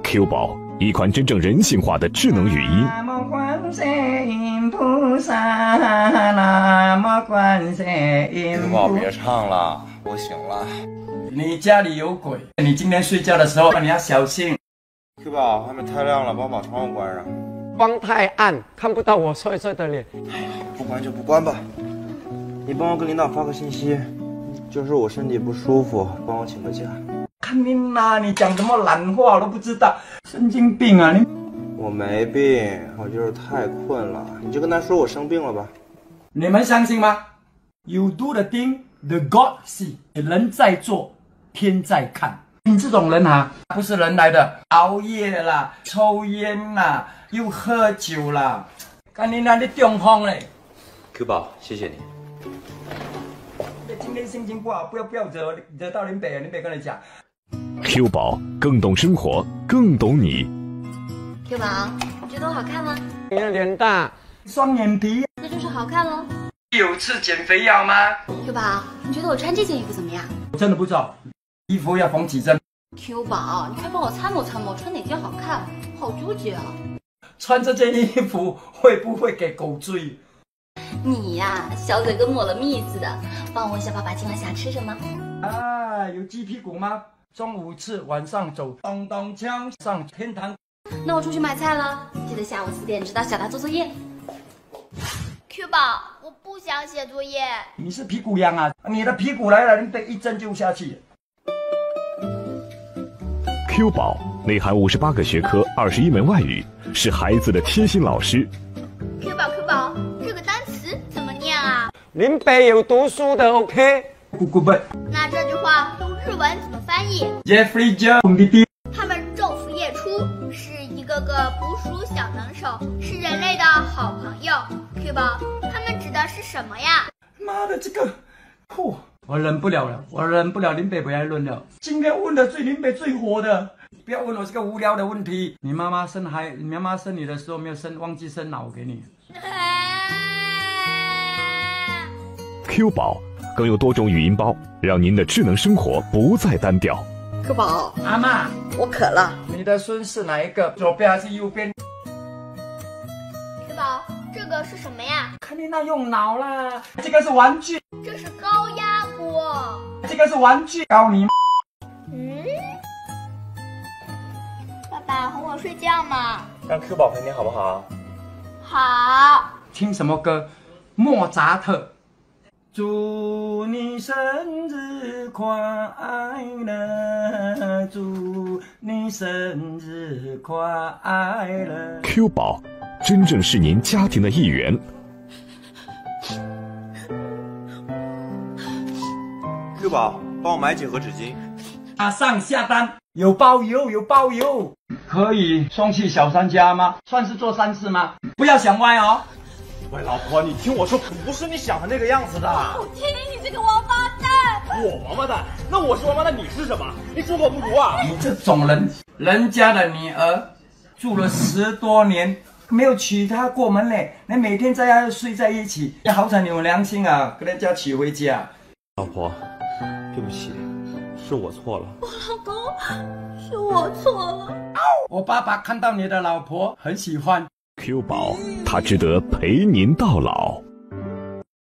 Q 宝，一款真正人性化的智能语音。南无观世音菩萨，南无观世音Q 宝，别唱了，我醒了。你家里有鬼！你今天睡觉的时候你要小心。Q 宝，外面太亮了，帮我把窗户关上。光太暗，看不到我帅帅的脸。不关就不关吧。你帮我跟领导发个信息，就是我身体不舒服，帮我请个假。看你呐，你讲什么懒话我都不知道，神经病啊你！我没病，我就是太困了。你就跟他说我生病了吧。你们相信吗 ？You do the thing, the God see。人在做，天在看。你这种人啊，不是人来的，熬夜啦，抽烟啦，又喝酒啦，看你那里中风嘞。Q 宝，谢谢你。今天心情不好，不要惹到林北，林北跟你讲。Q 宝更懂生活，更懂你。Q 宝，你觉得我好看吗？你的脸大，双眼皮，那就是好看喽。有吃减肥药吗 ？Q 宝，你觉得我穿这件衣服怎么样？我真的不知道，衣服要缝几针。Q 宝，你快帮我参谋参谋，穿哪件好看？好纠结啊！穿这件衣服会不会给狗追？你呀，小嘴跟抹了蜜似的。帮我问一下爸爸今晚想吃什么？啊，有鸡屁股吗？中午吃，晚上走，咚咚锵上天堂。那我出去买菜了，记得下午4点指导小达做作业。Q 宝，我不想写作业。你是屁股痒啊？你的屁股来了，你得一针就下去。Q 宝内含58个学科，21门外语，是孩子的贴心老师。Q 宝，这个单词怎么念啊？林北有读书的 ，OK？ 咕笨。那这句话用日文怎么翻译 ？Jeffrey Jones。他们昼伏夜出，是一个个捕鼠小能手，是人类的好朋友。Q 宝，他们指的是什么呀？妈的，这个，我忍不了了，林北不要论了。今天问的林北最火的，不要问我这个无聊的问题。你妈妈生你的时候没有忘记生脑给你。Q 宝更有多种语音包，让您的智能生活不再单调。Q 宝，阿嬷，我渴了。你的孙是哪一个？左边还是右边 ？Q 宝，这个是什么呀？看你那用脑啦。这个是玩具。这是高压锅。这个是玩具。高你。爸爸哄我睡觉嘛。让 Q 宝陪你好不好？好。听什么歌？莫扎特。祝你生日快乐，祝你生日快乐。Q 宝真正是您家庭的一员。Q 宝，帮我买几盒纸巾。马上下单，有包邮，可以送去小三家吗？算是做善事吗？不要想歪哦。喂，老婆，你听我说，不是你想的那个样子的。好听，你这个王八蛋！我王八蛋？那我是王八蛋，你是什么？你猪狗不如啊！你这种人，人家的女儿住了10多年，没有娶她过门嘞，你每天在家睡在一起，好惨你有良心啊，跟人家娶回家。老婆，对不起，是我错了。我老公，是我错了。我爸爸看到你的老婆很喜欢。Q 宝，他值得陪您到老。